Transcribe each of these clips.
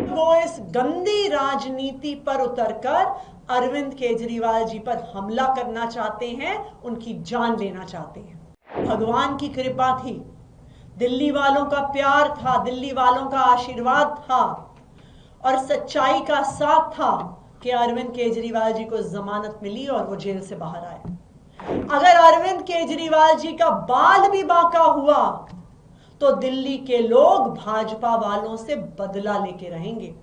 वो इस गंदी राजनीति पर उतरकर अरविंद केजरीवाल जी पर हमला करना चाहते हैं, उनकी जान लेना चाहते हैं। भगवान की कृपा थी, दिल्ली वालों का प्यार था, दिल्ली वालों का आशीर्वाद था और सच्चाई का साथ था कि अरविंद केजरीवाल जी को जमानत मिली और वो जेल से बाहर आए। अगर अरविंद केजरीवाल जी का बाल भी बांका हुआ तो दिल्ली के लोग भाजपा वालों से बदला लेके रहेंगे।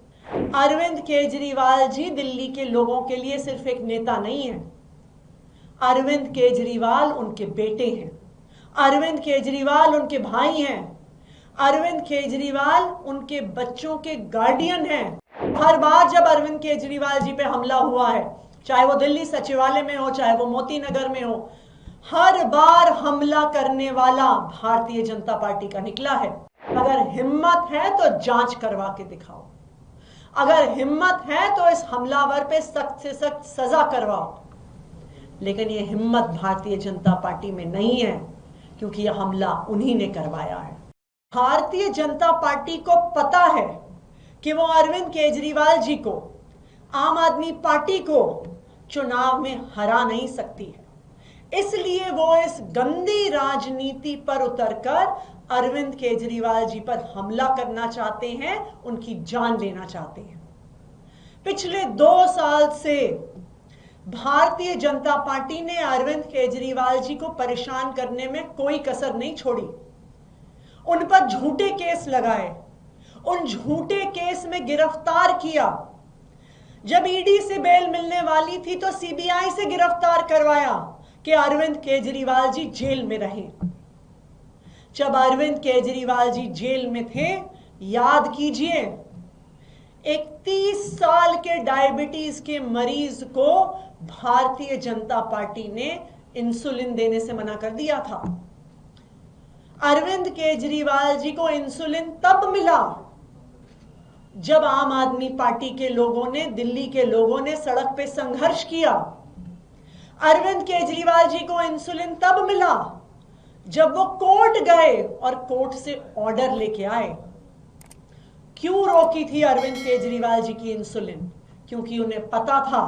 अरविंद केजरीवाल जी दिल्ली के लोगों के लिए सिर्फ एक नेता नहीं है, अरविंद केजरीवाल उनके बेटे हैं, अरविंद केजरीवाल उनके भाई हैं, अरविंद केजरीवाल उनके बच्चों के गार्डियन हैं। हर बार जब अरविंद केजरीवाल जी पे हमला हुआ है, चाहे वो दिल्ली सचिवालय में हो, चाहे वो मोती नगर में हो, हर बार हमला करने वाला भारतीय जनता पार्टी का निकला है। अगर हिम्मत है तो जांच करवा के दिखाओ, अगर हिम्मत है तो इस हमलावर पे सख्त से सख्त सजा करवाओ। लेकिन ये हिम्मत भारतीय जनता पार्टी में नहीं है, क्योंकि यह हमला उन्हीं ने करवाया है। भारतीय जनता पार्टी को पता है कि वो अरविंद केजरीवाल जी को, आम आदमी पार्टी को चुनाव में हरा नहीं सकती है, इसलिए वो इस गंदी राजनीति पर उतरकर अरविंद केजरीवाल जी पर हमला करना चाहते हैं, उनकी जान लेना चाहते हैं। पिछले 2 साल से भारतीय जनता पार्टी ने अरविंद केजरीवाल जी को परेशान करने में कोई कसर नहीं छोड़ी। उन पर झूठे केस लगाए, उन झूठे केस में गिरफ्तार किया। जब ईडी से बेल मिलने वाली थी तो सीबीआई से गिरफ्तार करवाया कि अरविंद केजरीवाल जी जेल में रहे। जब अरविंद केजरीवाल जी जेल में थे, याद कीजिए, एक 30 साल के डायबिटीज के मरीज को भारतीय जनता पार्टी ने इंसुलिन देने से मना कर दिया था। अरविंद केजरीवाल जी को इंसुलिन तब मिला जब आम आदमी पार्टी के लोगों ने, दिल्ली के लोगों ने सड़क पे संघर्ष किया। अरविंद केजरीवाल जी को इंसुलिन तब मिला जब वो कोर्ट गए और कोर्ट से ऑर्डर लेके आए। क्यों रोकी थी अरविंद केजरीवाल जी की इंसुलिन? क्योंकि उन्हें पता था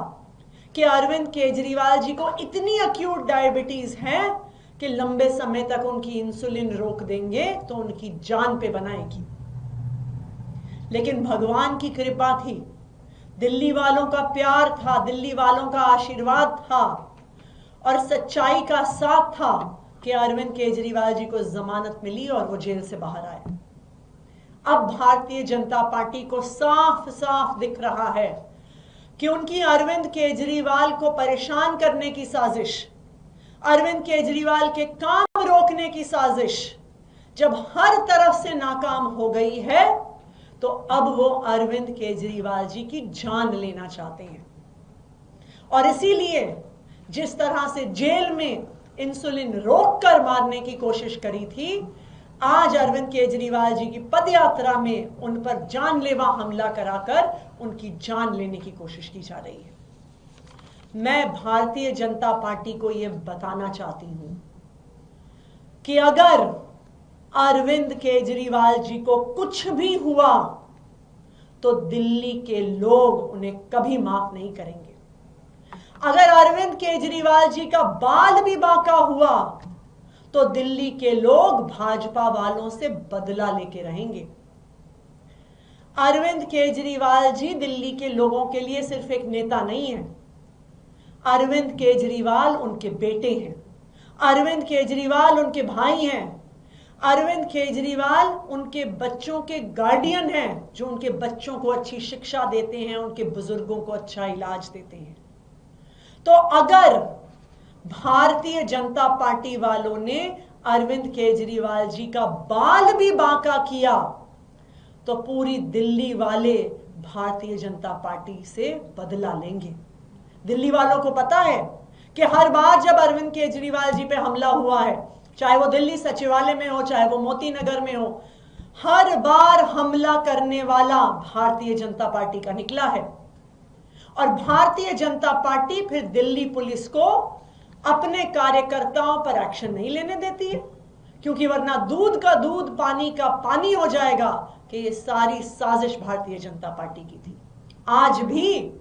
कि अरविंद केजरीवाल जी को इतनी अक्यूट डायबिटीज है कि लंबे समय तक उनकी इंसुलिन रोक देंगे तो उनकी जान पे बनाएगी। लेकिन भगवान की कृपा थी, दिल्ली वालों का प्यार था, दिल्ली वालों का आशीर्वाद था और सच्चाई का साथ था कि अरविंद केजरीवाल जी को जमानत मिली और वो जेल से बाहर आए। अब भारतीय जनता पार्टी को साफ साफ दिख रहा है कि उनकी अरविंद केजरीवाल को परेशान करने की साजिश, अरविंद केजरीवाल के काम रोकने की साजिश जब हर तरफ से नाकाम हो गई है, तो अब वो अरविंद केजरीवाल जी की जान लेना चाहते हैं। और इसीलिए जिस तरह से जेल में इंसुलिन रोककर मारने की कोशिश करी थी, आज अरविंद केजरीवाल जी की पदयात्रा में उन पर जानलेवा हमला कराकर उनकी जान लेने की कोशिश की जा रही है। मैं भारतीय जनता पार्टी को यह बताना चाहती हूं कि अगर अरविंद केजरीवाल जी को कुछ भी हुआ तो दिल्ली के लोग उन्हें कभी माफ नहीं करेंगे। अगर अरविंद केजरीवाल जी का बाल भी बांका हुआ तो दिल्ली के लोग भाजपा वालों से बदला लेके रहेंगे। अरविंद केजरीवाल जी दिल्ली के लोगों के लिए सिर्फ एक नेता नहीं है, अरविंद केजरीवाल उनके बेटे हैं, अरविंद केजरीवाल उनके भाई हैं, अरविंद केजरीवाल उनके बच्चों के गार्डियन हैं, जो उनके बच्चों को अच्छी शिक्षा देते हैं, उनके बुजुर्गों को अच्छा इलाज देते हैं। तो अगर भारतीय जनता पार्टी वालों ने अरविंद केजरीवाल जी का बाल भी बांका किया तो पूरी दिल्ली वाले भारतीय जनता पार्टी से बदला लेंगे। दिल्ली वालों को पता है कि हर बार जब अरविंद केजरीवाल जी पे हमला हुआ है, चाहे वो दिल्ली सचिवालय में हो, चाहे वो मोती नगर में हो, हर बार हमला करने वाला भारतीय जनता पार्टी का निकला है। और भारतीय जनता पार्टी फिर दिल्ली पुलिस को अपने कार्यकर्ताओं पर एक्शन नहीं लेने देती है, क्योंकि वरना दूध का दूध पानी का पानी हो जाएगा, कि ये सारी साजिश भारतीय जनता पार्टी की थी। आज भी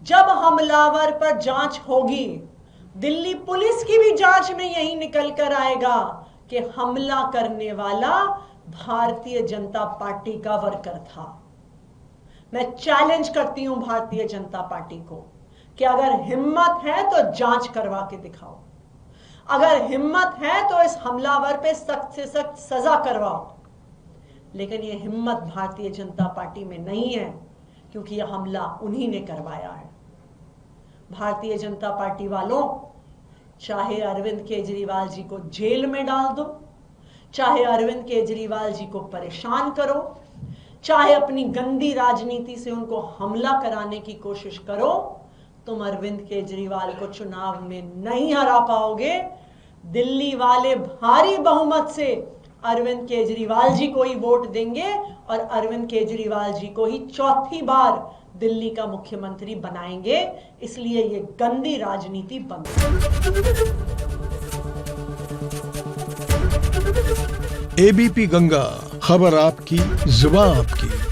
जब हमलावर पर जांच होगी, दिल्ली पुलिस की भी जांच में यही निकल कर आएगा कि हमला करने वाला भारतीय जनता पार्टी का वर्कर था। मैं चैलेंज करती हूं भारतीय जनता पार्टी को कि अगर हिम्मत है तो जांच करवा के दिखाओ, अगर हिम्मत है तो इस हमलावर पे सख्त से सख्त सजा करवाओ। लेकिन यह हिम्मत भारतीय जनता पार्टी में नहीं है, क्योंकि यह हमला उन्हीं ने करवाया है। भारतीय जनता पार्टी वालों, चाहे अरविंद केजरीवाल जी को जेल में डाल दो, चाहे अरविंद केजरीवाल जी को परेशान करो, चाहे अपनी गंदी राजनीति से उनको हमला कराने की कोशिश करो, तुम अरविंद केजरीवाल को चुनाव में नहीं हरा पाओगे। दिल्ली वाले भारी बहुमत से अरविंद केजरीवाल जी को ही वोट देंगे और अरविंद केजरीवाल जी को ही चौथी बार दिल्ली का मुख्यमंत्री बनाएंगे। इसलिए ये गंदी राजनीति बंद। एबीपी गंगा, खबर आपकी, जुबान आपकी।